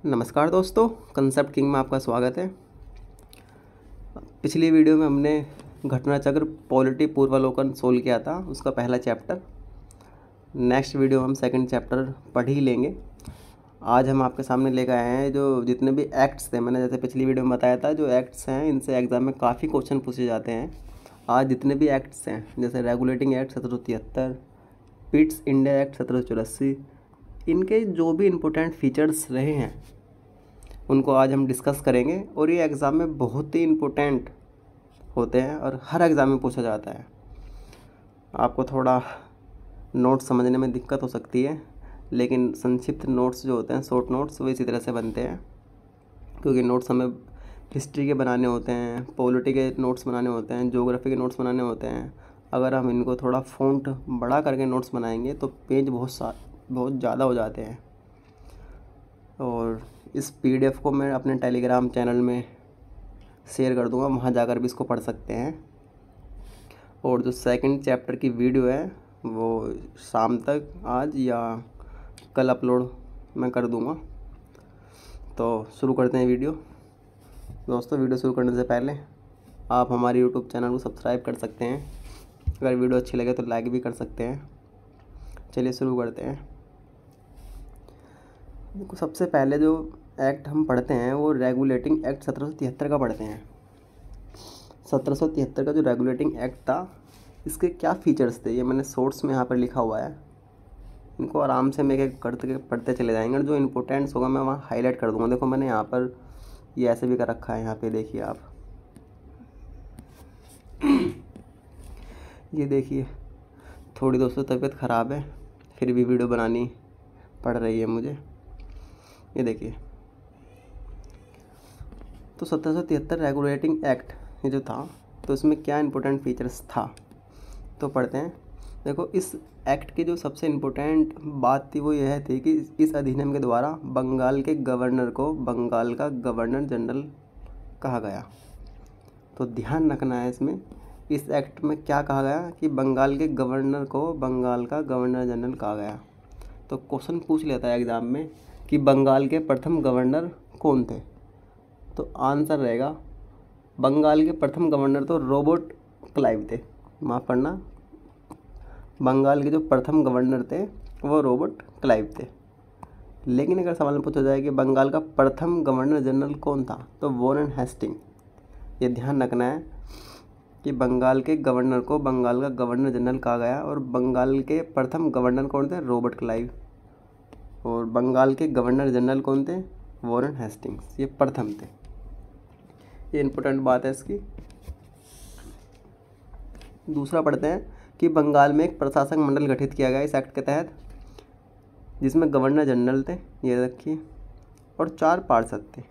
नमस्कार दोस्तों, concept king में आपका स्वागत है। पिछली वीडियो में हमने घटनाचक्र पॉलिटी पूर्वावलोकन सोल्व किया था, उसका पहला चैप्टर। नेक्स्ट वीडियो हम सेकंड चैप्टर पढ़ ही लेंगे। आज हम आपके सामने लेकर आए हैं जो जितने भी एक्ट्स थे, मैंने जैसे पिछली वीडियो में बताया था, जो एक्ट्स हैं इनसे एग्ज़ाम में काफ़ी क्वेश्चन पूछे जाते हैं। आज जितने भी एक्ट्स हैं जैसे regulating act 1773, Pitt's India act 1784, इनके जो भी इम्पोर्टेंट फीचर्स रहे हैं उनको आज हम डिस्कस करेंगे। और ये एग्ज़ाम में बहुत ही इम्पोर्टेंट होते हैं और हर एग्ज़ाम में पूछा जाता है। आपको थोड़ा नोट्स समझने में दिक्कत हो सकती है, लेकिन संक्षिप्त नोट्स जो होते हैं, शॉर्ट नोट्स, वो इसी तरह से बनते हैं, क्योंकि नोट्स हमें हिस्ट्री के बनाने होते हैं, पॉलिटी के नोट्स बनाने होते हैं, ज्योग्राफी के नोट्स बनाने होते हैं। अगर हम इनको थोड़ा फ़ॉन्ट बड़ा करके नोट्स बनाएंगे तो पेज बहुत ज़्यादा हो जाते हैं। और इस पीडीएफ को मैं अपने टेलीग्राम चैनल में शेयर कर दूंगा, वहाँ जाकर भी इसको पढ़ सकते हैं। और जो सेकंड चैप्टर की वीडियो है वो शाम तक आज या कल अपलोड मैं कर दूंगा। तो शुरू करते हैं वीडियो। दोस्तों, वीडियो शुरू करने से पहले आप हमारे यूट्यूब चैनल को सब्सक्राइब कर सकते हैं। अगर वीडियो अच्छी लगे तो लाइक भी कर सकते हैं। चलिए शुरू करते हैं। देखो, सबसे पहले जो एक्ट हम पढ़ते हैं वो रेगुलेटिंग एक्ट 1773 का पढ़ते हैं। 1773 का जो रेगुलेटिंग एक्ट था, इसके क्या फीचर्स थे ये मैंने सोर्स में यहाँ पर लिखा हुआ है। इनको आराम से मैं एक करते पढ़ते चले जाएंगे और जो इम्पोर्टेंट्स होगा मैं वहाँ हाईलाइट कर दूँगा। देखो, मैंने यहाँ पर ये ऐसे भी कर रखा है, यहाँ पे देखिए आप, ये देखिए। थोड़ी दोस्तों तबीयत ख़राब है, फिर भी वीडियो बनानी पड़ रही है मुझे। ये देखिए, तो 1773 रेगुलेटिंग एक्ट ये जो था, तो इसमें क्या इंपॉर्टेंट फीचर्स था तो पढ़ते हैं। देखो, इस एक्ट की जो सबसे इम्पोर्टेंट बात थी वो यह थी कि इस अधिनियम के द्वारा बंगाल के गवर्नर को बंगाल का गवर्नर जनरल कहा गया। तो ध्यान रखना है इसमें, इस एक्ट में क्या कहा गया कि बंगाल के गवर्नर को बंगाल का गवर्नर जनरल कहा गया। तो क्वेश्चन पूछ लेता है एग्ज़ाम में कि बंगाल के प्रथम गवर्नर कौन थे, तो आंसर रहेगा बंगाल के प्रथम गवर्नर तो रॉबर्ट क्लाइव थे। माफ़ करना, बंगाल के जो प्रथम गवर्नर थे वो रॉबर्ट क्लाइव थे। लेकिन अगर सवाल में पूछा जाए कि बंगाल का प्रथम गवर्नर जनरल कौन था, तो वॉरेन हेस्टिंग। ये ध्यान रखना है कि बंगाल के गवर्नर को बंगाल का गवर्नर जनरल कहा गया और बंगाल के प्रथम गवर्नर कौन थे, रॉबर्ट क्लाइव। और बंगाल के गवर्नर जनरल कौन थे, वॉरेन हेस्टिंग्स। ये प्रथम थे। ये इम्पोर्टेंट बात है इसकी। दूसरा पढ़ते हैं कि बंगाल में एक प्रशासक मंडल गठित किया गया इस एक्ट के तहत, जिसमें गवर्नर जनरल थे, ये रखिए, और 4 पार्षद थे।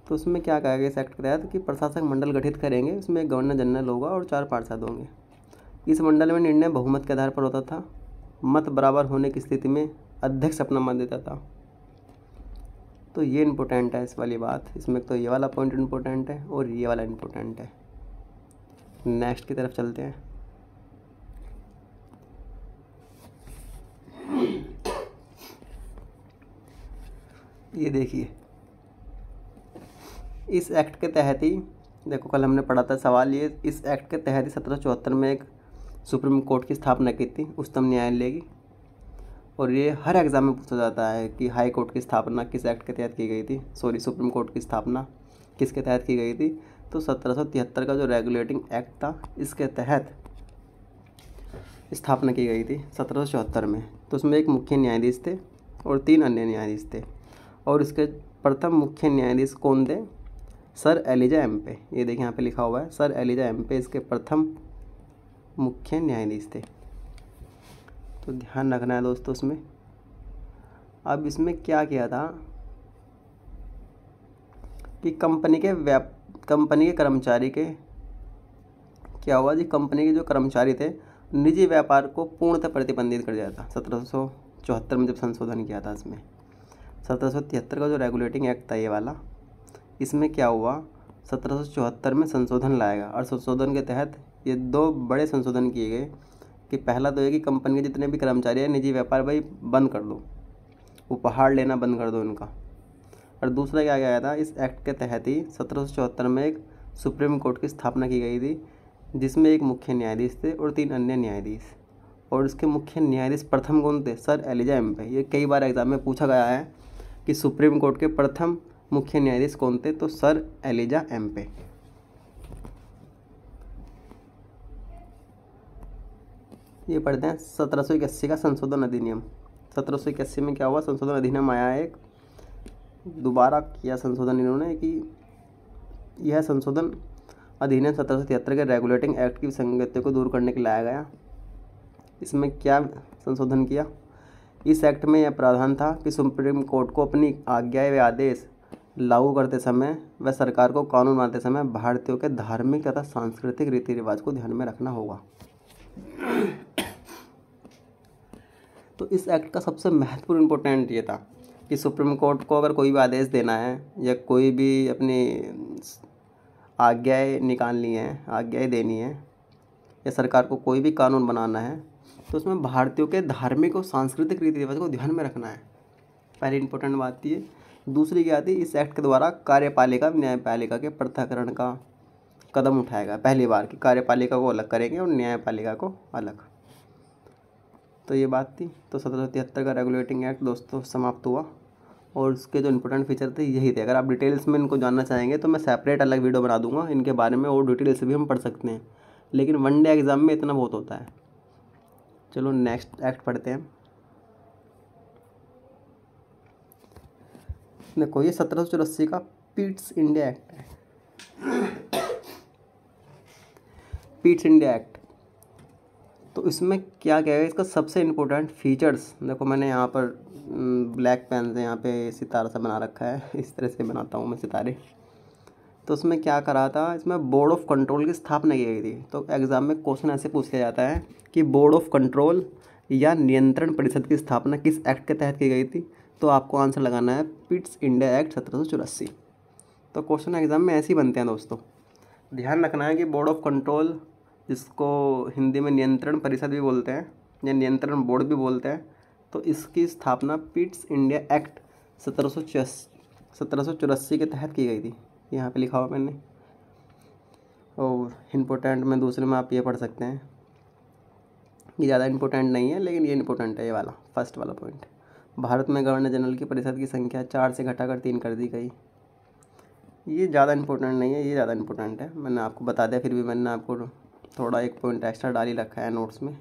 तो उसमें क्या कहा गया इस एक्ट के तहत कि प्रशासक मंडल गठित करेंगे, उसमें गवर्नर जनरल होगा और 4 पार्षद होंगे। इस मंडल में निर्णय बहुमत के आधार पर होता था। मत बराबर होने की स्थिति में अध्यक्ष अपना मत देता था। तो ये इम्पोर्टेंट है इस वाली बात। इसमें तो ये वाला पॉइंट इम्पोर्टेंट है और ये वाला इम्पोर्टेंट है। नेक्स्ट की तरफ चलते हैं। ये देखिए, इस एक्ट के तहत ही, देखो कल हमने पढ़ा था सवाल, ये इस एक्ट के तहत ही 1774 में एक सुप्रीम कोर्ट की स्थापना की थी, उच्चतम न्यायालय की। और ये हर एग्ज़ाम में पूछा जाता है कि हाई कोर्ट की स्थापना किस एक्ट के तहत की गई थी, सुप्रीम कोर्ट की स्थापना किसके तहत की गई थी। तो 1773 का जो रेगुलेटिंग एक्ट था, इसके तहत स्थापना की गई थी 1774 में। तो उसमें एक मुख्य न्यायाधीश थे और 3 अन्य न्यायाधीश थे। और इसके प्रथम मुख्य न्यायाधीश कौन थे, सर एलिजा एम्पे। ये देखिए यहाँ पे लिखा हुआ है, सर एलिजा एम्पे इसके प्रथम मुख्य न्यायाधीश थे। तो ध्यान रखना है दोस्तों इसमें। अब इसमें क्या किया था कि कंपनी के कर्मचारी के क्या हुआ जी, कंपनी के जो कर्मचारी थे निजी व्यापार को पूर्णतः प्रतिबंधित कर दिया था 1774 में जब संशोधन किया था। इसमें 1773 का जो रेगुलेटिंग एक्ट था ये वाला, इसमें क्या हुआ, 1774 में संशोधन लाएगा। और संशोधन के तहत ये 2 बड़े संशोधन किए गए कि पहला तो ये कि कंपनी के जितने भी कर्मचारी हैं निजी व्यापार भाई बंद कर दो। उपहार लेना बंद कर दो इनका। और दूसरा क्या गया था, इस एक्ट के तहत ही 1774 में एक सुप्रीम कोर्ट की स्थापना की गई थी, जिसमें एक मुख्य न्यायाधीश थे और 3 अन्य न्यायाधीश। और इसके मुख्य न्यायाधीश प्रथम कौन थे, सर एलिजा एम्पे। ये कई बार एग्जाम में पूछा गया है कि सुप्रीम कोर्ट के प्रथम मुख्य न्यायाधीश कौन थे, तो सर एलिजा एम्पे। ये पढ़ते हैं 1781 का संशोधन अधिनियम। 1781 में क्या हुआ, संशोधन अधिनियम आया है एक, दोबारा किया संशोधन इन्होंने कि यह संशोधन अधिनियम 1773 के रेगुलेटिंग एक्ट की विसंगतियों को दूर करने के लिए लाया गया। इसमें क्या संशोधन किया, इस एक्ट में यह प्रावधान था कि सुप्रीम कोर्ट को अपनी आज्ञाएं व आदेश लागू करते समय व सरकार को कानून बनाते समय भारतीयों के धार्मिक तथा सांस्कृतिक रीति रिवाज को ध्यान में रखना होगा। तो इस एक्ट का सबसे महत्वपूर्ण इम्पोर्टेंट ये था कि सुप्रीम कोर्ट को अगर कोई भी आदेश देना है या कोई भी अपनी आज्ञाएं निकालनी है, आज्ञाएं देनी है, या सरकार को कोई भी कानून बनाना है, तो उसमें भारतीयों के धार्मिक और सांस्कृतिक रीति रिवाज को ध्यान में रखना है। पहली इंपॉर्टेंट बात ये। दूसरी क्या थी, इस एक्ट के द्वारा कार्यपालिका न्यायपालिका के पृथक्करण का कदम उठाएगा। पहली बार कि कार्यपालिका को अलग करेंगे और न्यायपालिका को अलग। तो ये बात थी। तो 1773 का रेगुलेटिंग एक्ट दोस्तों समाप्त हुआ और उसके जो इंपॉर्टेंट फीचर थे यही थे। अगर आप डिटेल्स में इनको जानना चाहेंगे तो मैं सेपरेट अलग वीडियो बना दूंगा इनके बारे में, और डिटेल से भी हम पढ़ सकते हैं, लेकिन वनडे एग्ज़ाम में इतना बहुत होता है। चलो नेक्स्ट एक्ट पढ़ते हैं। देखो ये 1784 का पिट्स इंडिया एक्ट है। पिट्स इंडिया एक्ट, तो इसमें क्या क्या है, इसका सबसे इम्पोर्टेंट फीचर्स देखो, मैंने यहाँ पर ब्लैक पेन से यहाँ पे सितारा सा बना रखा है, इस तरह से बनाता हूँ मैं सितारे। तो उसमें क्या करा था, इसमें बोर्ड ऑफ कंट्रोल की स्थापना की गई थी। तो एग्ज़ाम में क्वेश्चन ऐसे पूछ लिया जाता है कि बोर्ड ऑफ कंट्रोल या नियंत्रण परिषद की स्थापना किस एक्ट के तहत की गई थी, तो आपको आंसर लगाना है पिट्स इंडिया एक्ट 1784। तो क्वेश्चन एग्ज़ाम में ऐसे ही बनते हैं दोस्तों। ध्यान रखना है कि बोर्ड ऑफ कंट्रोल, जिसको हिंदी में नियंत्रण परिषद भी बोलते हैं या नियंत्रण बोर्ड भी बोलते हैं, तो इसकी स्थापना पिट्स इंडिया एक्ट 1784 के तहत की गई थी। यहाँ पे लिखा हुआ मैंने। और इम्पोर्टेंट में दूसरे में आप ये पढ़ सकते हैं, ये ज़्यादा इम्पोर्टेंट नहीं है लेकिन ये इम्पोर्टेंट है, ये वाला फर्स्ट वाला पॉइंट। भारत में गवर्नर जनरल की परिषद की संख्या 4 से घटाकर 3 कर दी गई। ये ज़्यादा इम्पोर्टेंट नहीं है, ये ज़्यादा इम्पोर्टेंट है, मैंने आपको बता दिया, फिर भी मैंने आपको थोड़ा एक पॉइंट एक्स्ट्रा डाल ही रखा है नोट्स में।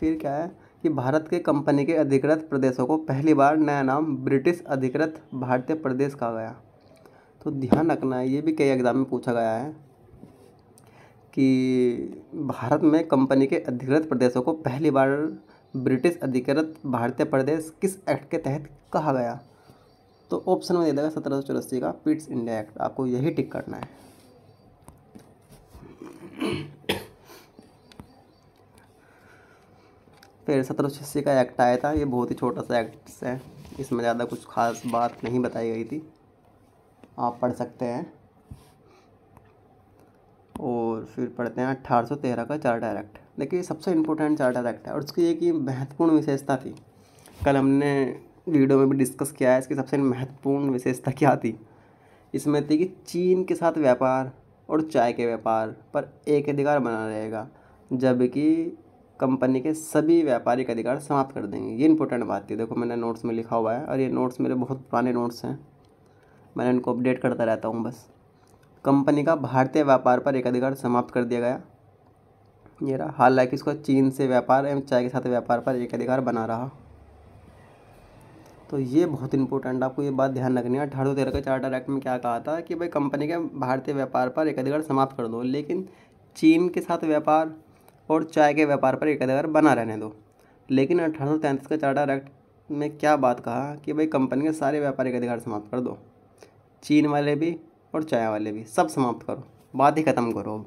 फिर क्या है कि भारत के कंपनी के अधिकृत प्रदेशों को पहली बार नया नाम ब्रिटिश अधिकृत भारतीय प्रदेश कहा गया। तो ध्यान रखना है, ये भी कई एग्जाम में पूछा गया है कि भारत में कंपनी के अधिकृत प्रदेशों को पहली बार ब्रिटिश अधिकृत भारतीय प्रदेश किस एक्ट के तहत कहा गया। तो ऑप्शन में दे देगा 1784 का पिट्स इंडिया एक्ट, आपको यही टिक करना है। फिर 1786 का एक्ट आया था, ये बहुत ही छोटा सा एक्ट है, इसमें ज़्यादा कुछ खास बात नहीं बताई गई थी, आप पढ़ सकते हैं। और फिर पढ़ते हैं 1813 का चार्टर एक्ट। देखिए सबसे इम्पोर्टेंट चार्टर एक्ट है और उसकी एक ही महत्वपूर्ण विशेषता थी, कल हमने वीडियो में भी डिस्कस किया है। इसकी सबसे महत्वपूर्ण विशेषता क्या थी, इसमें थी कि चीन के साथ व्यापार और चाय के व्यापार पर एक अधिकार बना रहेगा, जबकि कंपनी के सभी व्यापारिक अधिकार समाप्त कर देंगे। ये इंपॉर्टेंट बात थी, देखो मैंने नोट्स में लिखा हुआ है और ये नोट्स मेरे बहुत पुराने नोट्स हैं, मैंने इनको अपडेट करता रहता हूँ बस। कंपनी का भारतीय व्यापार पर एक अधिकार समाप्त कर दिया गया, ये रहा। हालांकि इसका चीन से व्यापार एवं चाय के साथ व्यापार पर एक अधिकार बना रहा। तो ये बहुत इंपॉर्टेंट, आपको ये बात ध्यान रखनी है। 1813 के चार्टर एक्ट में क्या कहा था कि भाई कंपनी के भारतीय व्यापार पर एक अधिकार समाप्त कर दो, लेकिन चीन के साथ व्यापार और चाय के व्यापार पर एक अधिकार बना रहने दो। लेकिन 1833 के चार्टर एक्ट में क्या बात कहा कि भाई कंपनी के सारे व्यापारिक अधिकार समाप्त कर दो, चीन वाले भी और चाय वाले भी, सब समाप्त करो, बात ही ख़त्म करो अब।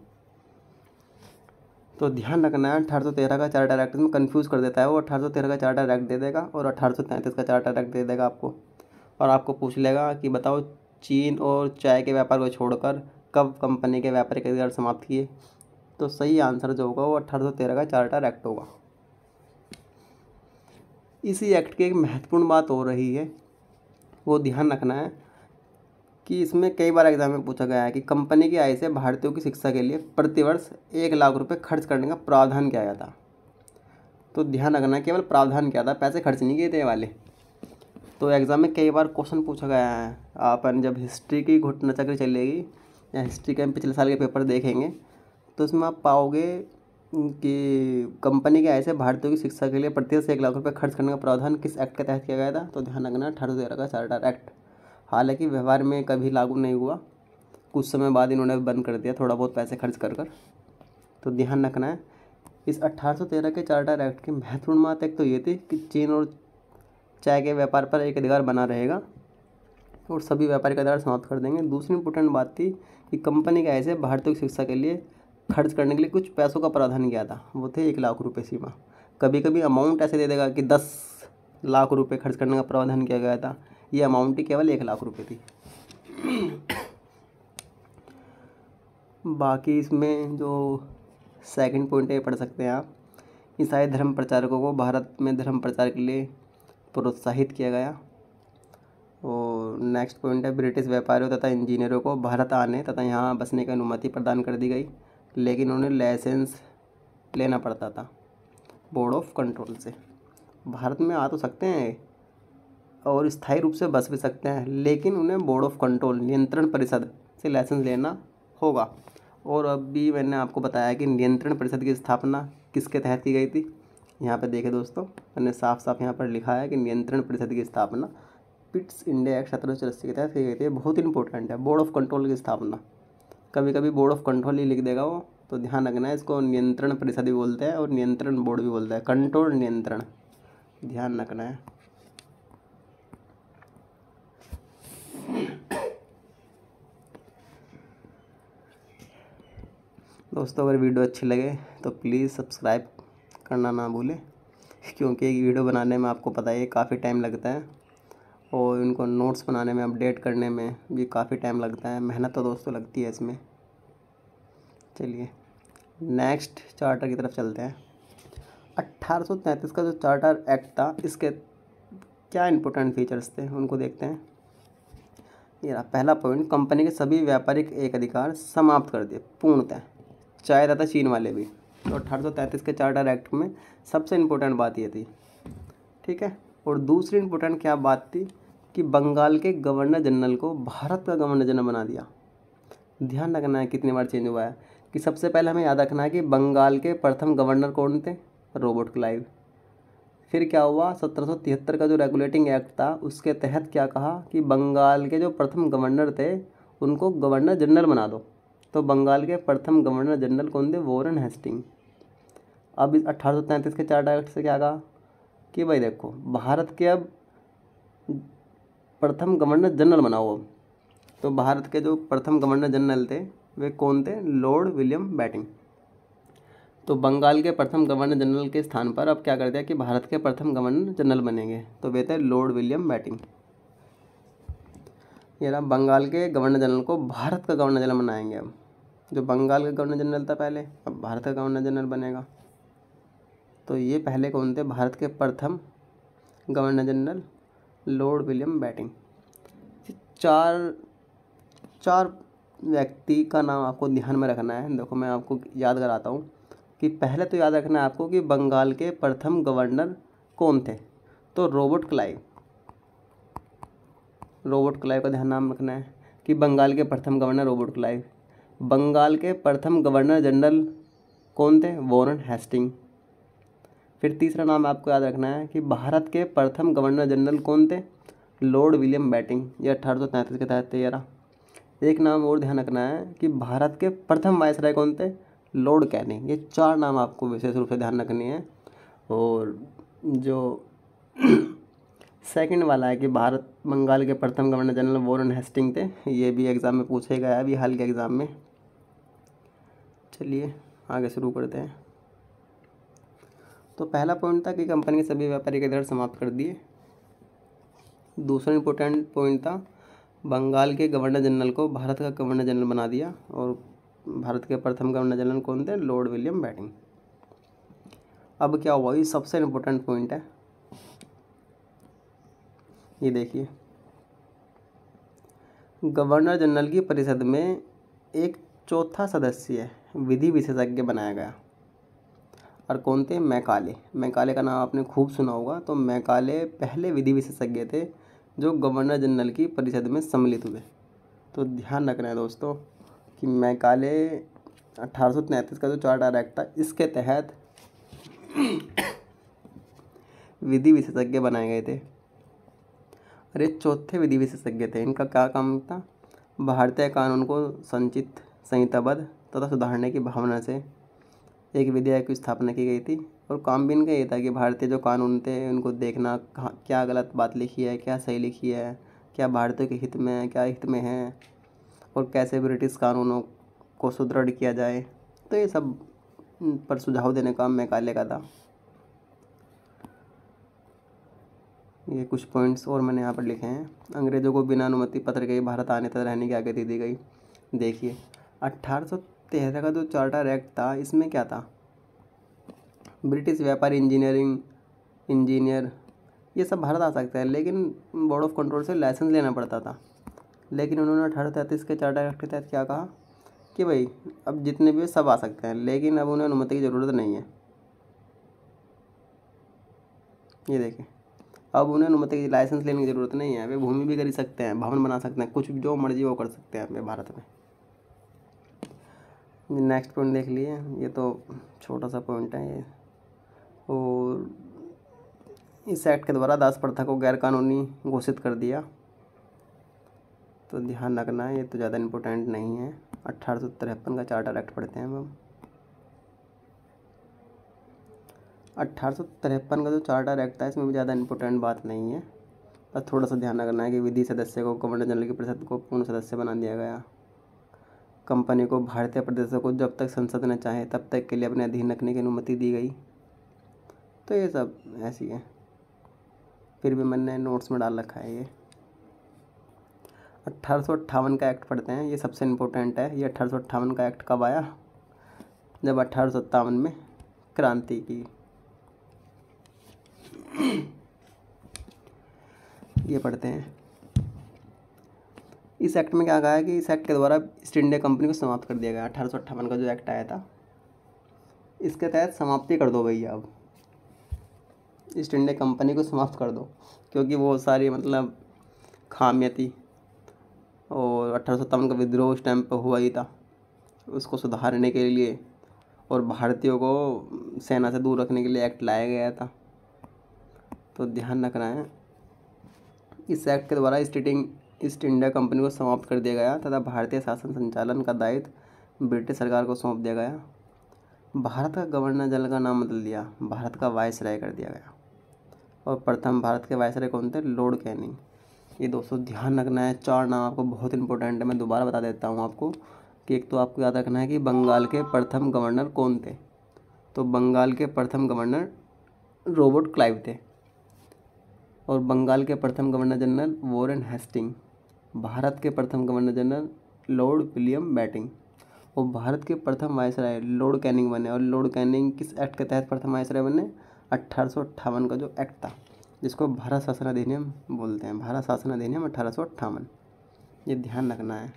तो ध्यान रखना है, 1813 का चार्टर एक्ट में कंफ्यूज कर देता है वो। 1813 का चार्टर एक्ट दे देगा और 1833 का चार्टर एक्ट दे देगा आपको, और आपको पूछ लेगा कि बताओ चीन और चाय के व्यापार को छोड़कर कब कंपनी के व्यापारिक अधिकार समाप्त किए। तो सही आंसर जो होगा वो 1813 का चार्टर एक्ट होगा। इसी एक्ट की एक महत्वपूर्ण बात हो रही है, वो ध्यान रखना है कि इसमें कई बार एग्जाम में पूछा गया है कि कंपनी की आय से भारतीयों की शिक्षा के लिए प्रतिवर्ष 1 लाख रुपए खर्च करने का प्रावधान किया गया था। तो ध्यान रखना है, केवल प्रावधान किया था, पैसे खर्च नहीं किए थे वाले। तो एग्ज़ाम में कई बार क्वेश्चन पूछा गया है। अपन जब हिस्ट्री की घटना चक्र चलेगी या हिस्ट्री के पिछले साल के पेपर देखेंगे तो उसमें आप पाओगे कि कंपनी के आय से भारतीयों की शिक्षा के लिए प्रतिवर्ष 1 लाख रुपए खर्च करने का प्रावधान किस एक्ट के तहत किया गया था। तो ध्यान रखना 1813 का चार्टर एक्ट। हालांकि व्यवहार में कभी लागू नहीं हुआ, कुछ समय बाद इन्होंने बंद कर दिया, थोड़ा बहुत पैसे खर्च कर। तो ध्यान रखना है, इस 1813 के चार्टर एक्ट की महत्वपूर्ण बात एक तो ये थी कि चीन और चाय के व्यापार पर एक अधिकार बना रहेगा और सभी व्यापारिक अधिकार समाप्त कर देंगे। दूसरी इंपॉर्टेंट बात थी कि कंपनी के आय से भारतीयों की शिक्षा के लिए खर्च करने के लिए कुछ पैसों का प्रावधान किया था, वो थे 1 लाख रुपए सीमा। कभी कभी अमाउंट ऐसे दे देगा कि 10 लाख रुपए खर्च करने का प्रावधान किया गया था, ये अमाउंट ही केवल 1 लाख रुपए थी। बाकी इसमें जो सेकंड पॉइंट है पढ़ सकते हैं आप, ईसाई धर्म प्रचारकों को भारत में धर्म प्रचार के लिए प्रोत्साहित किया गया। और नेक्स्ट पॉइंट है, ब्रिटिश व्यापारियों तथा इंजीनियरों को भारत आने तथा यहाँ बसने की अनुमति प्रदान कर दी गई, लेकिन उन्हें लाइसेंस लेना पड़ता था बोर्ड ऑफ कंट्रोल से। भारत में आ तो सकते हैं और स्थायी रूप से बस भी सकते हैं, लेकिन उन्हें बोर्ड ऑफ कंट्रोल नियंत्रण परिषद से लाइसेंस लेना होगा। और अभी मैंने आपको बताया कि नियंत्रण परिषद की स्थापना किसके तहत की गई थी। यहाँ पे देखें दोस्तों, मैंने साफ साफ यहाँ पर लिखा है कि नियंत्रण परिषद की स्थापना पिट्स इंडिया एक्ट 1784 के तहत की गई थी। बहुत इंपॉर्टेंट है, बोर्ड ऑफ कंट्रोल की स्थापना। कभी कभी बोर्ड ऑफ कंट्रोल ही लिख देगा वो, तो ध्यान रखना है, इसको नियंत्रण परिषद भी बोलते हैं और नियंत्रण बोर्ड भी बोलते हैं, कंट्रोल नियंत्रण, ध्यान रखना है। दोस्तों अगर वीडियो अच्छी लगे तो प्लीज़ सब्सक्राइब करना ना भूलें, क्योंकि एक वीडियो बनाने में आपको पता है काफ़ी टाइम लगता है और इनको नोट्स बनाने में, अपडेट करने में भी काफ़ी टाइम लगता है। मेहनत तो दोस्तों लगती है इसमें। चलिए नेक्स्ट चार्टर की तरफ चलते हैं। 1833 का जो चार्टर एक्ट था, इसके क्या इंपॉर्टेंट फीचर्स थे उनको देखते हैं। ये रहा पहला पॉइंट, कंपनी के सभी व्यापारिक एक अधिकार समाप्त कर दिए पूर्णतः, चाहे तथा चीन वाले भी। तो 1833 के चार्टर एक्ट में सबसे इम्पोर्टेंट बात ये थी, ठीक है। और दूसरी इम्पोर्टेंट क्या बात थी कि बंगाल के गवर्नर जनरल को भारत का गवर्नर जनरल बना दिया। ध्यान रखना है कितनी बार चेंज हुआ है कि सबसे पहले हमें याद रखना है कि बंगाल के प्रथम गवर्नर कौन थे, रॉबर्ट क्लाइव। फिर क्या हुआ, 1773 का जो रेगुलेटिंग एक्ट था उसके तहत क्या कहा कि बंगाल के जो प्रथम गवर्नर थे उनको गवर्नर जनरल बना दो। तो बंगाल के प्रथम गवर्नर जनरल कौन थे, वॉरेन हेस्टिंग। अब इस 1833 के चार्टर एक्ट से क्या कहा कि भाई देखो, भारत के अब प्रथम गवर्नर जनरल बनाओ। अब तो भारत के जो प्रथम गवर्नर जनरल थे वे कौन थे, लॉर्ड विलियम बेटिंग। तो बंगाल के प्रथम गवर्नर जनरल के स्थान पर अब क्या कर दिया कि भारत के प्रथम गवर्नर जनरल बनेंगे, तो वे थे लॉर्ड विलियम बेटिंग। ये रहा, बंगाल के गवर्नर जनरल को भारत का गवर्नर जनरल बनाएंगे। अब जो बंगाल का गवर्नर जनरल था पहले, अब भारत का गवर्नर जनरल बनेगा। तो ये पहले कौन थे, भारत के प्रथम governor general lord William Bentinck. चार व्यक्ति का नाम आपको ध्यान में रखना है। देखो मैं आपको याद कराता हूँ कि पहले तो याद रखना है आपको कि बंगाल के प्रथम गवर्नर कौन थे, तो रॉबर्ट क्लाइव का ध्यान नाम रखना है कि बंगाल के प्रथम गवर्नर रॉबर्ट क्लाइव। बंगाल के प्रथम गवर्नर जनरल कौन थे, वॉरेन हेस्टिंग। फिर तीसरा नाम आपको याद रखना है कि भारत के प्रथम गवर्नर जनरल कौन थे, लॉर्ड विलियम बेटिंग। ये 1833 के तहत तैयार। एक नाम और ध्यान रखना है कि भारत के प्रथम वायसराय कौन थे, लॉर्ड कैनिंग। ये चार नाम आपको विशेष रूप से ध्यान रखनी है। और जो सेकंड वाला है कि भारत बंगाल के प्रथम गवर्नर जनरल वॉरेन हेस्टिंग थे, ये भी एग्ज़ाम में पूछे गया है अभी हाल के एग्ज़ाम में। चलिए आगे शुरू करते हैं। तो पहला पॉइंट था कि कंपनी के सभी व्यापारिक अधिकार समाप्त कर दिए। दूसरा इंपॉर्टेंट पॉइंट था बंगाल के गवर्नर जनरल को भारत का गवर्नर जनरल बना दिया। और भारत के प्रथम गवर्नर जनरल कौन थे, लॉर्ड विलियम बेटिंग। अब क्या हुआ, ये सबसे इम्पोर्टेंट पॉइंट है ये देखिए, गवर्नर जनरल की परिषद में एक चौथा सदस्य विधि विशेषज्ञ बनाया गया। और कौन थे? मैकाले। मैकाले का नाम आपने खूब सुना होगा। तो मैकाले पहले विधि विशेषज्ञ थे जो गवर्नर जनरल की परिषद में सम्मिलित हुए। तो ध्यान रखना है दोस्तों कि मैकाले 1833 का जो चार्टर एक्ट था, इसके तहत विधि विशेषज्ञ बनाए गए थे। और ये चौथे विधि विशेषज्ञ थे। इनका क्या काम था? भारतीय कानून को संचित, संहिताबद्ध तथा सुधारने की भावना से एक विधेयक की स्थापना की गई थी। और काम भी इनका ये था कि भारतीय जो कानून थे उनको देखना, कहाँ क्या गलत बात लिखी है, क्या सही लिखी है, क्या भारतीय के हित में है, क्या हित में है, और कैसे ब्रिटिश कानूनों को सुदृढ़ किया जाए। तो ये सब पर सुझाव देने का काम मैकाले का था। ये कुछ पॉइंट्स और मैंने यहाँ पर लिखे हैं। अंग्रेज़ों को बिना अनुमति पत्र के भारत आने तथा रहने की आज़ादी दी गई। देखिए, 1813 का जो चार्टर एक्ट था, इसमें क्या था? ब्रिटिश व्यापारी, इंजीनियर ये सब भारत आ सकते हैं, लेकिन बोर्ड ऑफ कंट्रोल से लाइसेंस लेना पड़ता था। लेकिन उन्होंने 1833 के चार्टर एक्ट के तहत क्या कहा कि भाई अब जितने भी सब आ सकते हैं, लेकिन अब उन्हें अनुमति की ज़रूरत नहीं है। ये देखिए, अब उन्हें अनुमति की, लाइसेंस लेने की ज़रूरत नहीं है। वे भूमि भी खरीद सकते हैं, भवन बना सकते हैं, कुछ जो मर्जी वो कर सकते हैं अपने भारत में। नेक्स्ट पॉइंट देख लिए, ये तो छोटा सा पॉइंट है ये। और इस एक्ट के द्वारा दास प्रथा को गैर कानूनी घोषित कर दिया। तो ध्यान रखना है, ये तो ज़्यादा इम्पोर्टेंट नहीं है। 1853 का चार्टर एक्ट पढ़ते हैं हम। 1853 का जो चार्टर एक्ट था, इसमें भी ज़्यादा इम्पोर्टेंट बात नहीं है। बस थोड़ा सा ध्यान रखना है कि विधि सदस्य को गवर्नर जनरल की परिषद को पूर्ण सदस्य बना दिया गया। कंपनी को भारतीय प्रदेशों को जब तक संसद ने चाहे तब तक के लिए अपने अधीन रखने की अनुमति दी गई। तो ये सब ऐसी है, फिर भी मैंने नोट्स में डाल रखा है ये। 1858 का एक्ट पढ़ते हैं, ये सबसे इम्पोर्टेंट है। ये 1858 का एक्ट कब आया? जब 1857 में क्रांति की। ये पढ़ते हैं। इस एक्ट में क्या कहा है कि इस एक्ट के द्वारा ईस्ट इंडिया कंपनी को समाप्त कर दिया गया। 1858 का जो एक्ट आया था, इसके तहत समाप्ति कर दो भैया, अब ईस्ट इंडिया कंपनी को समाप्त कर दो, क्योंकि वो सारी मतलब खामियां थी। और 1857 का विद्रोह उस टाइम पर हुआ ही था, उसको सुधारने के लिए और भारतीयों को सेना से दूर रखने के लिए एक्ट लाया गया था। तो ध्यान रखना है, इस एक्ट के द्वारा ईस्ट इंडिया कंपनी को समाप्त कर दिया गया तथा भारतीय शासन संचालन का दायित्व ब्रिटिश सरकार को सौंप दिया गया। भारत का गवर्नर जनरल का नाम बदल दिया, भारत का वायसराय कर दिया गया। और प्रथम भारत के वायसराय कौन थे? Lord Canning. ये दोस्तों ध्यान रखना है, 4 नाम आपको बहुत इंपॉर्टेंट है। मैं दोबारा बता देता हूँ आपको कि एक तो आपको याद रखना है कि बंगाल के प्रथम गवर्नर कौन थे। तो बंगाल के प्रथम गवर्नर रॉबर्ट क्लाइव थे। और बंगाल के प्रथम governor general Warren Hastings. Bharat के प्रथम governor general lord William Bentinck. और भारत के प्रथम वायसराय लॉर्ड कैनिंग बने। और लॉर्ड कैनिंग किस एक्ट के तहत प्रथम वायसराय बने? 1858 का जो एक्ट था, जिसको भारत शासन अधिनियम बोलते हैं। भारत शासन अधिनियम 1858, ये ध्यान रखना है।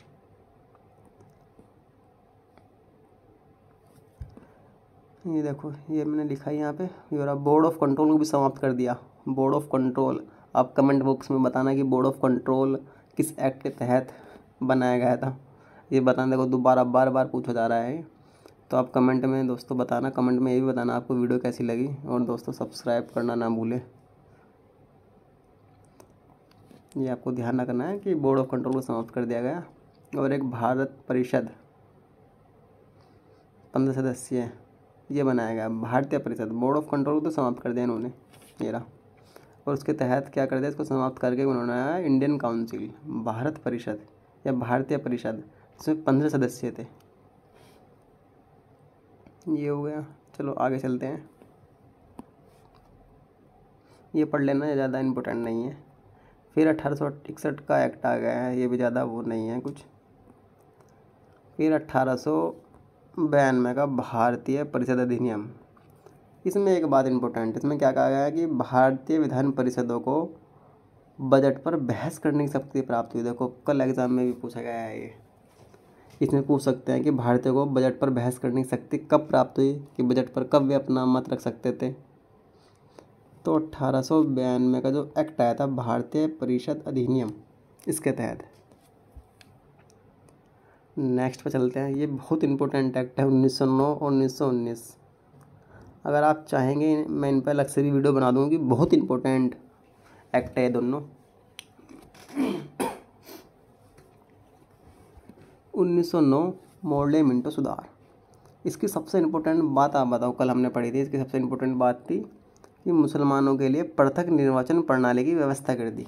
ये देखो, ये मैंने लिखा है यहाँ पे, ये बोर्ड ऑफ कंट्रोल को भी समाप्त कर दिया। बोर्ड ऑफ कंट्रोल, आप कमेंट बॉक्स में बताना कि बोर्ड ऑफ कंट्रोल किस एक्ट के तहत बनाया गया था। ये बताना, देखो दोबारा बार बार पूछा जा रहा है। तो आप कमेंट में दोस्तों बताना, कमेंट में ये भी बताना आपको वीडियो कैसी लगी। और दोस्तों सब्सक्राइब करना ना भूलें। ये आपको ध्यान रखना है कि बोर्ड ऑफ कंट्रोल को समाप्त कर दिया गया। और एक भारत परिषद 15 सदस्य ये बनाया गया। भारतीय परिषद, बोर्ड ऑफ कंट्रोल को तो समाप्त कर दिया इन्होंने, ये रहा। और उसके तहत क्या कर दिया, इसको समाप्त करके उन्होंने आया इंडियन काउंसिल, भारत परिषद या भारतीय परिषद, इसमें 15 सदस्य थे। ये हो गया। चलो आगे चलते हैं, ये पढ़ लेना, ज़्यादा इम्पोर्टेंट नहीं है। फिर 1861 का एक्ट आ गया है, ये भी ज़्यादा वो नहीं है कुछ। फिर 1892 का भारतीय परिषद अधिनियम। इसमें एक बात इम्पोर्टेंट, इसमें क्या कहा गया है कि भारतीय विधान परिषदों को बजट पर बहस करने की शक्ति प्राप्त हुई। देखो कल एग्ज़ाम में भी पूछा गया है ये। इसमें पूछ सकते हैं कि भारतीयों को बजट पर बहस करने की शक्ति कब प्राप्त हुई, कि बजट पर कब वे अपना मत रख सकते थे। तो 1892 का जो एक्ट आया था, भारतीय परिषद अधिनियम, इसके तहत। नेक्स्ट पे चलते हैं। ये बहुत इंपॉर्टेंट एक्ट है, 1909 और 1919। अगर आप चाहेंगे मैं इन पर अलग से भी वीडियो बना दूँगी, बहुत इंपॉर्टेंट एक्ट है दोनों। 1909 मोरले मिंटो सुधार। इसकी सबसे इम्पोर्टेंट बात आप बताओ, कल हमने पढ़ी थी। इसकी सबसे इम्पोर्टेंट बात थी कि मुसलमानों के लिए पृथक निर्वाचन प्रणाली की व्यवस्था कर दी।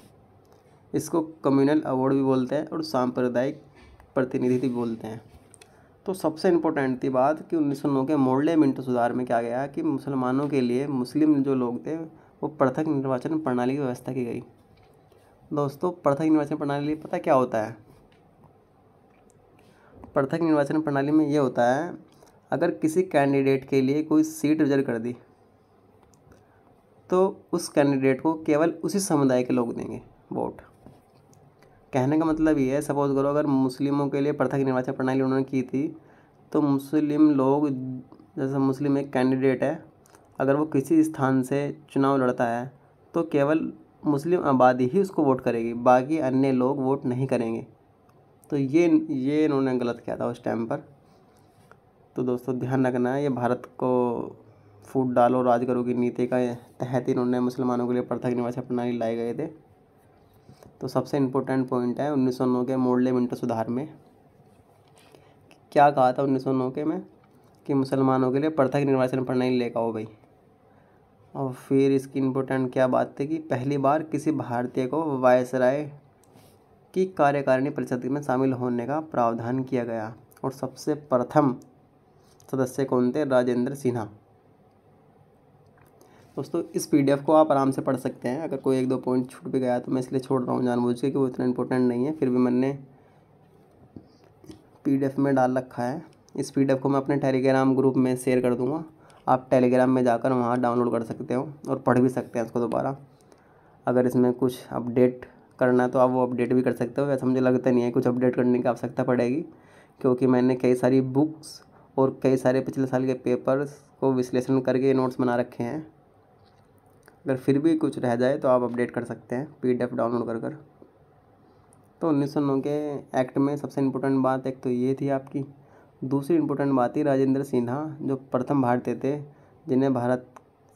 इसको कम्युनल अवार्ड भी बोलते हैं और सांप्रदायिक प्रतिनिधि भी बोलते हैं। तो सबसे इम्पोर्टेंट थी बात कि 1909 के मोरले मिंटो सुधार में क्या गया कि मुसलमानों के लिए, मुस्लिम जो लोग थे, वो पृथक निर्वाचन प्रणाली की व्यवस्था की गई। दोस्तों पृथक निर्वाचन प्रणाली पता क्या होता है? पृथक निर्वाचन प्रणाली में ये होता है, अगर किसी कैंडिडेट के लिए कोई सीट रिजर्व कर दी तो उस कैंडिडेट को केवल उसी समुदाय के लोग देंगे वोट। कहने का मतलब ये है, सपोज करो अगर मुस्लिमों के लिए पृथक निर्वाचन प्रणाली उन्होंने की थी, तो मुस्लिम लोग, जैसे मुस्लिम एक कैंडिडेट है, अगर वो किसी स्थान से चुनाव लड़ता है तो केवल मुस्लिम आबादी ही उसको वोट करेगी, बाकी अन्य लोग वोट नहीं करेंगे। तो ये इन्होंने गलत किया था उस टाइम पर। तो दोस्तों ध्यान रखना है, ये भारत को फूट डालो राज करो की नीति का तहत इन्होंने मुसलमानों के लिए पृथक निर्वाचन प्रणाली लाए गए थे। तो सबसे इम्पोर्टेंट पॉइंट है 1909 के मोरले मिंटो सुधार में क्या कहा था 1909 के में, कि मुसलमानों के लिए पृथक निर्वाचन प्रणाली लेकर आओ भाई। और फिर इसकी इम्पोर्टेंट क्या बात थी कि पहली बार किसी भारतीय को वायसराय की कार्यकारिणी परिषद में शामिल होने का प्रावधान किया गया। और सबसे प्रथम सदस्य कौन थे? राजेंद्र सिन्हा। दोस्तों इस पीडीएफ को आप आराम से पढ़ सकते हैं। अगर कोई एक दो पॉइंट छूट भी गया तो मैं इसलिए छोड़ रहा हूँ जानबूझ के, कि वो इतना इम्पोर्टेंट नहीं है, फिर भी मैंने पीडीएफ में डाल रखा है। इस पीडीएफ को मैं अपने टेलीग्राम ग्रुप में शेयर कर दूँगा, आप टेलीग्राम में जाकर वहाँ डाउनलोड कर सकते हो और पढ़ भी सकते हैं इसको दोबारा। अगर इसमें कुछ अपडेट करना है तो आप वो अपडेट भी कर सकते हो। वैसे मुझे लगता नहीं है कुछ अपडेट करने की आवश्यकता पड़ेगी, क्योंकि मैंने कई सारी बुक्स और कई सारे पिछले साल के पेपर्स को विश्लेषण करके नोट्स बना रखे हैं। अगर फिर भी कुछ रह जाए तो आप अपडेट कर सकते हैं पीडीएफ डाउनलोड कर। तो 1909 के एक्ट में सबसे इम्पोर्टेंट बात एक तो ये थी आपकी। दूसरी इम्पोर्टेंट बात थी राजेंद्र सिन्हा, जो प्रथम भारतीय थे जिन्हें भारत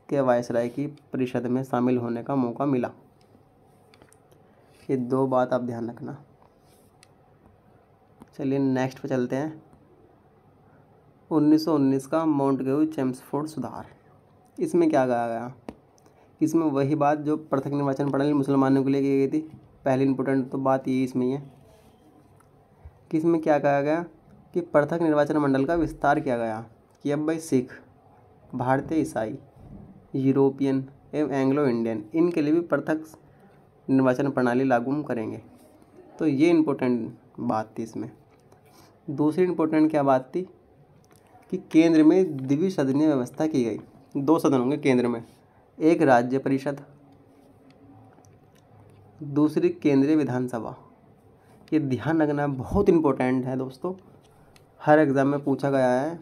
के वायसराय की परिषद में शामिल होने का मौका मिला। ये दो बात आप ध्यान रखना। चलिए नेक्स्ट पे चलते हैं। 1919 का माउंटगेऊ चेम्सफोर्ड सुधार। इसमें क्या कहा गया? इसमें वही बात जो पृथक निर्वाचन प्रणाली मुसलमानों के लिए की गई थी। पहली इम्पोर्टेंट तो बात ये इसमें ही है कि इसमें क्या कहा गया कि पृथक निर्वाचन मंडल का विस्तार किया गया कि अब भाई सिख, भारतीय ईसाई, यूरोपियन एवं एंग्लो इंडियन, इनके लिए भी पृथक निर्वाचन प्रणाली लागू करेंगे। तो ये इम्पोर्टेंट बात थी इसमें। दूसरी इम्पोर्टेंट क्या बात थी कि केंद्र में द्विसदनीय व्यवस्था की गई। 2 सदन होंगे केंद्र में, एक राज्य परिषद, दूसरी केंद्रीय विधानसभा। ये ध्यान रखना बहुत इम्पोर्टेंट है दोस्तों, हर एग्ज़ाम में पूछा गया है।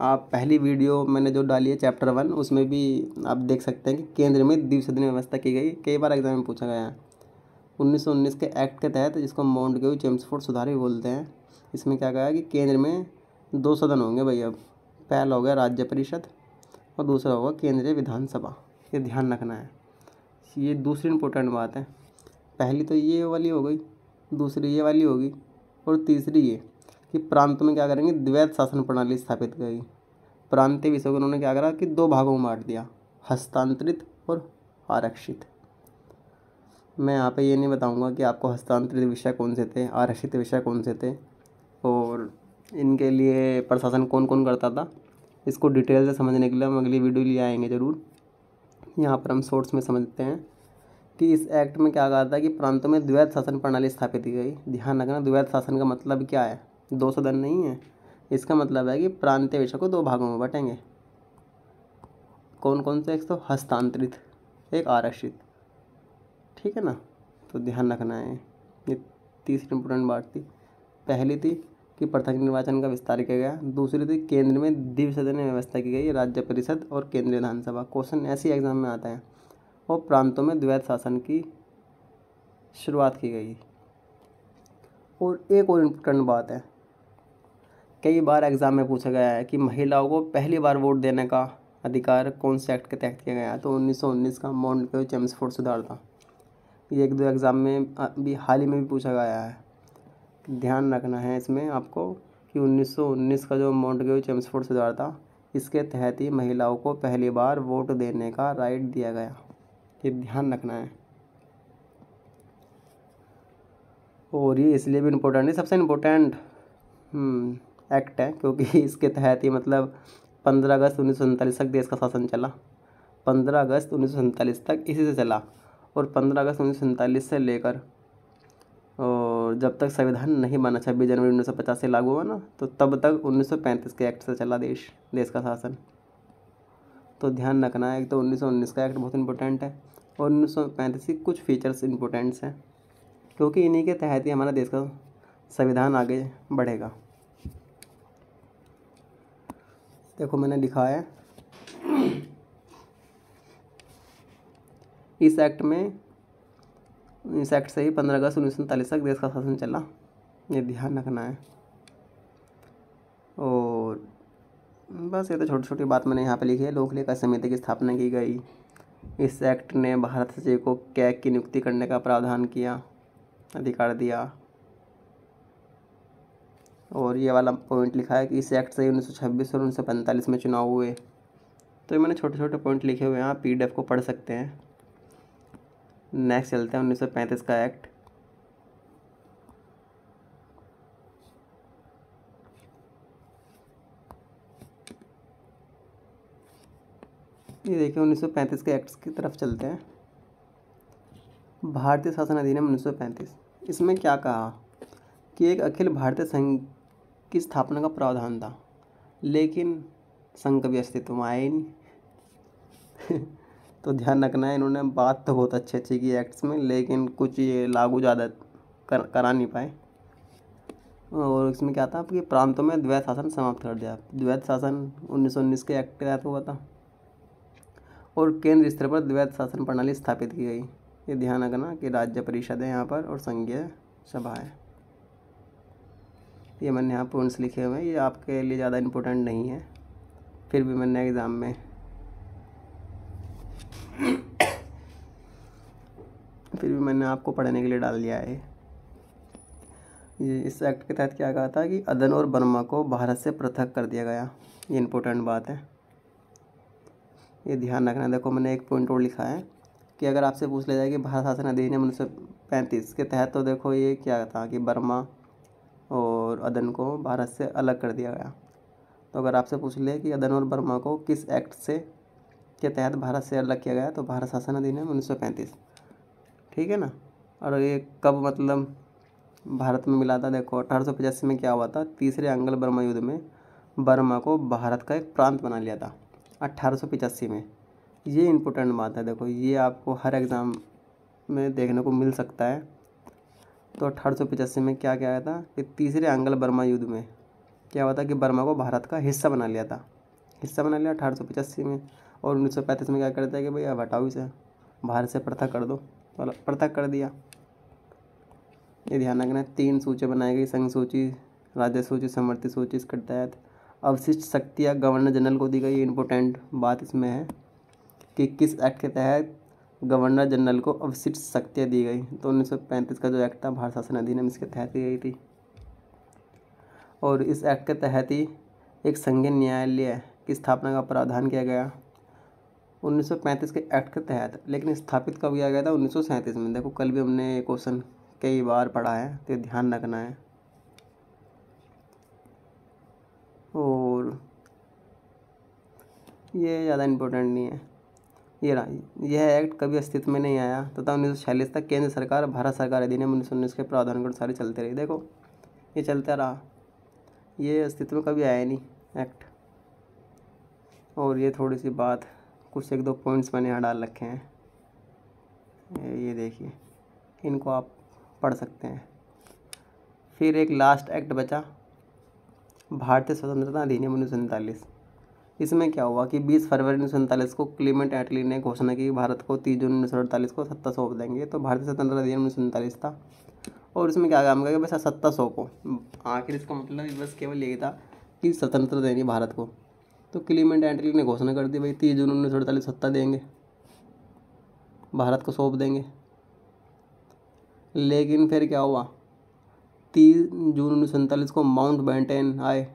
आप पहली वीडियो मैंने जो डाली है चैप्टर 1, उसमें भी आप देख सकते हैं कि केंद्र में द्विसदनीय व्यवस्था की गई, कई बार एग्जाम में पूछा गया है। 1919 के एक्ट के तहत, जिसको माउंटगेऊ चेम्सफोर्ड सुधार भी बोलते हैं, इसमें क्या कहा कि केंद्र में 2 सदन होंगे भाई। अब पहला हो गया राज्य परिषद और दूसरा होगा केंद्रीय विधानसभा। ये ध्यान रखना है, ये दूसरी इम्पोर्टेंट बात है। पहली तो ये वाली हो गई, दूसरी ये वाली होगी, और तीसरी ये कि प्रांत में क्या करेंगे, द्वैत शासन प्रणाली स्थापित करेगी। प्रांतीय विषय को उन्होंने क्या करा कि 2 भागों में बांट दिया, हस्तांतरित और आरक्षित। मैं यहाँ पे ये नहीं बताऊंगा कि आपको हस्तांतरित विषय कौन से थे, आरक्षित विषय कौन से थे, और इनके लिए प्रशासन कौन कौन करता था। इसको डिटेल से समझने के लिए हम अगली वीडियो लिए आएंगे ज़रूर। यहाँ पर हम शॉर्ट्स में समझते हैं कि इस एक्ट में क्या कहा था कि प्रांतों में द्वैत शासन प्रणाली स्थापित की गई। ध्यान रखना, द्वैत शासन का मतलब क्या है? 2 सदन नहीं है, इसका मतलब है कि प्रांतीय विषय को 2 भागों में बांटेंगे। कौन कौन से? एक तो हस्तांतरित, एक आरक्षित, ठीक है ना। तो ध्यान रखना है। ये तीसरी इंपॉर्टेंट बात थी। पहली थी कि पृथक निर्वाचन का विस्तार किया गया। दूसरी थी केंद्र में द्विसदनीय व्यवस्था की गई, राज्य परिषद और केंद्रीय विधानसभा। क्वेश्चन ऐसे ही एग्जाम में आता है। और प्रांतों में द्वैध शासन की शुरुआत की गई। और एक और इम्पोर्टेंट बात है, कई बार एग्जाम में पूछा गया है कि महिलाओं को पहली बार वोट देने का अधिकार कौन से एक्ट के तहत किया गया है, तो 1919 का मॉन्टेग्यू चेम्सफोर्ड सुधार था। ये एक दो एग्ज़ाम में अभी हाल ही में भी पूछा गया है। ध्यान रखना है इसमें आपको कि 1919 का जो मॉन्टेग्यू चेम्सफोर्ड सुधार था, इसके तहत ही महिलाओं को पहली बार वोट देने का राइट दिया गया। ये ध्यान रखना है। और ये इसलिए भी इम्पोर्टेंट है, सबसे इम्पोर्टेंट एक्ट है, क्योंकि इसके तहत ही मतलब 15 अगस्त 1947 तक देश का शासन चला। 15 अगस्त 1947 तक इसी से चला। और 15 अगस्त 1947 से लेकर और जब तक संविधान नहीं बना 26 जनवरी 1950 से लागू हुआ ना, तो तब तक 1935 के एक्ट से चला देश का शासन। तो ध्यान रखना है। एक तो 1919 का एक्ट बहुत इंपॉर्टेंट है और 1935 की कुछ फीचर्स इंपॉर्टेंट्स हैं, क्योंकि इन्हीं के तहत ही हमारा देश का संविधान आगे बढ़ेगा। देखो मैंने लिखा है इस एक्ट से ही 15 अगस्त 1947 तक देश का शासन चला। ये ध्यान रखना है। और बस ये तो छोटी छोटी बात मैंने यहाँ पे लिखी है। लोक लेखा समिति की स्थापना की गई। इस एक्ट ने भारत सचिव को कैग की नियुक्ति करने का प्रावधान किया, अधिकार दिया। और ये वाला पॉइंट लिखा है कि इस एक्ट से 1926 और 1945 में चुनाव हुए। तो ये मैंने छोटे छोटे पॉइंट लिखे हुए हैं, आप PDF को पढ़ सकते हैं। नेक्स्ट चलते हैं 1935 का एक्ट। ये देखिए 1935 के एक्ट्स की तरफ चलते हैं। भारतीय शासन अधिनियम 1935, इसमें क्या कहा कि एक अखिल भारतीय संघ की स्थापना का प्रावधान था, लेकिन संघ कभी अस्तित्व में आया ही नहीं। तो ध्यान रखना है, इन्होंने बात तो बहुत अच्छी की एक्ट्स में, लेकिन कुछ ये लागू ज़्यादा करा नहीं पाए। और इसमें क्या था कि प्रांतों में द्वैध शासन समाप्त कर दिया। द्वैध शासन 1919 के एक्ट के तहत हुआ था। और केंद्र स्तर पर द्वैध शासन प्रणाली स्थापित की गई। ये ध्यान रखना कि राज्य परिषद है यहाँ पर और संघीय सभा है। ये मैंने यहाँ पॉइंट्स लिखे हुए हैं, ये आपके लिए ज़्यादा इम्पोर्टेंट नहीं है, फिर भी मैंने एग्ज़ाम में आपको पढ़ने के लिए डाल दिया है। ये इस एक्ट के तहत क्या कहा था कि अदन और बर्मा को भारत से पृथक कर दिया गया। ये इम्पोर्टेंट बात है, ये ध्यान रखना। देखो मैंने एक पॉइंट और लिखा है कि अगर आपसे पूछ लिया जाए कि भारत शासन अधिनियम 1935 के तहत, तो देखो ये क्या था कि बर्मा और अदन को भारत से अलग कर दिया गया। तो अगर आपसे पूछ लिया कि अदन और बर्मा को किस एक्ट से के तहत भारत से अलग किया गया, तो भारत शासन अधिनियम 1935, ठीक है ना। और ये कब मतलब भारत में मिला था, देखो 1885 में क्या हुआ था, तीसरे अंग्ल बर्मा युद्ध में बर्मा को भारत का एक प्रांत बना लिया था 1885 में। ये इम्पोर्टेंट बात है, देखो ये आपको हर एग्ज़ाम में देखने को मिल सकता है। तो 1885 में क्या क्या आया था कि तीसरे अंग्ल बर्मा युद्ध में क्या हुआ था कि बर्मा को भारत का हिस्सा बना लिया 1885 में। और 1935 में क्या करता है कि भाई अब हटाओ इसे, भारत से पृथक कर दो, तो पृथक कर दिया। ये ध्यान रखना है। 3 सूची बनाई गई, संघ सूची, राज्य सूची, समवर्ती सूची। इसके तहत अवशिष्ट शक्तियाँ गवर्नर जनरल को दी गई। इंपॉर्टेंट बात इसमें है कि किस एक्ट के तहत गवर्नर जनरल को अवशिष्ट शक्तियाँ दी गई, तो 1935 का जो एक्ट था भारत शासन अधिनियम, इसके तहत दी गई थी। और इस एक्ट के तहत ही एक संघीय न्यायालय की स्थापना का प्रावधान किया गया 1935 के एक्ट के तहत। लेकिन स्थापित कब किया गया था, 1937 में। देखो कल भी हमने क्वेश्चन कई बार पढ़ा है, तो ध्यान रखना है। और ये ज़्यादा इम्पोर्टेंट नहीं है। यह एक्ट कभी अस्तित्व में नहीं आया तथा 1946 तक केंद्र सरकार भारत सरकार अधिनियम 1919 के प्रावधान के अनुसार चलते रही। देखो ये चलता रहा, ये अस्तित्व में कभी आया नहीं एक्ट। और ये थोड़ी सी बात, कुछ 1-2 पॉइंट्स मैंने यहाँ डाल रखे हैं। ये देखिए, इनको आप पढ़ सकते हैं। फिर एक लास्ट एक्ट बचा, भारतीय स्वतंत्रता अधिनियम 1947। इसमें क्या हुआ कि 20 फरवरी 1947 को क्लीमेंट एटली ने घोषणा की भारत को 30 जून 1948 को सत्ता सौंप देंगे। तो भारतीय स्वतंत्रता अधिनियम 1947 था, और इसमें क्या काम किया, बस सत्ता सौंपो। आखिर इसका मतलब बस केवल यही था कि स्वतंत्रता देनी भारत को। तो क्लीमेंट एटली ने घोषणा कर दी, भाई 30 जून 1948 सत्ता देंगे, भारत को सौंप देंगे। लेकिन फिर क्या हुआ, 30 जून 1947 को माउंट बैटन आए,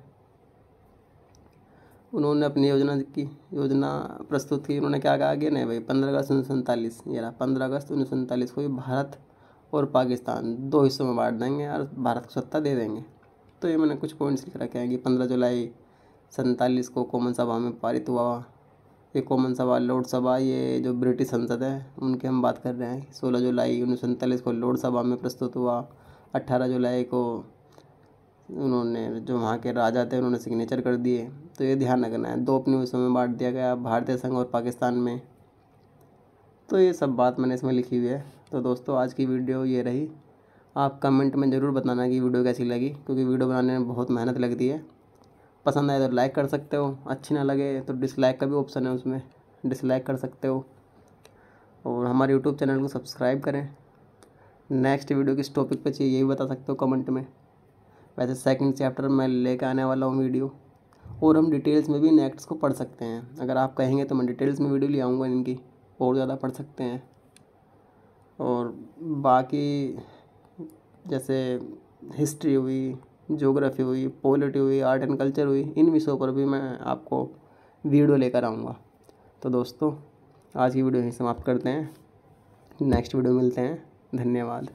उन्होंने अपनी योजना प्रस्तुत की। उन्होंने क्या कहा कि नहीं भाई 15 अगस्त 1947, ये रहा 15 अगस्त 1947 को भारत और पाकिस्तान 2 हिस्सों में बांट देंगे और भारत को सत्ता दे देंगे। तो ये मैंने कुछ पॉइंट्स लिख रखे हैं कि 15 जुलाई 1947 को कॉमन सभा में पारित हुआ। ये कॉमन सभा लोकसभा, ये जो ब्रिटिश संसद है उनकी हम बात कर रहे हैं। 16 जुलाई 1947 को लोकसभा में प्रस्तुत हुआ। 18 जुलाई को उन्होंने, जो वहाँ के राजा थे, उन्होंने सिग्नेचर कर दिए। तो ये ध्यान रखना है, 2 अपने हिस्सों में बांट दिया गया, भारतीय संघ और पाकिस्तान में। तो ये सब बात मैंने इसमें लिखी हुई है। तो दोस्तों आज की वीडियो ये रही। आप कमेंट में ज़रूर बताना कि वीडियो कैसी लगी, क्योंकि वीडियो बनाने में बहुत मेहनत लगती है। पसंद आए तो लाइक कर सकते हो, अच्छी ना लगे तो डिसलाइक का भी ऑप्शन है, उसमें डिसलाइक कर सकते हो। और हमारे यूट्यूब चैनल को सब्सक्राइब करें। नेक्स्ट वीडियो किस टॉपिक पे चाहिए ये भी बता सकते हो कमेंट में। वैसे सेकंड चैप्टर मैं लेकर आने वाला हूँ वीडियो, और हम डिटेल्स में भी इन एक्ट्स को पढ़ सकते हैं। अगर आप कहेंगे तो मैं डिटेल्स में वीडियो ले आऊँगा इनकी, और ज़्यादा पढ़ सकते हैं। और बाकी जैसे हिस्ट्री हुई, ज्योग्राफी हुई, पॉलिटी हुई, आर्ट एंड कल्चर हुई, इन विषयों पर भी मैं आपको वीडियो लेकर आऊँगा। तो दोस्तों आज की वीडियो यहीं समाप्त करते हैं, नेक्स्ट वीडियो मिलते हैं। धन्यवाद।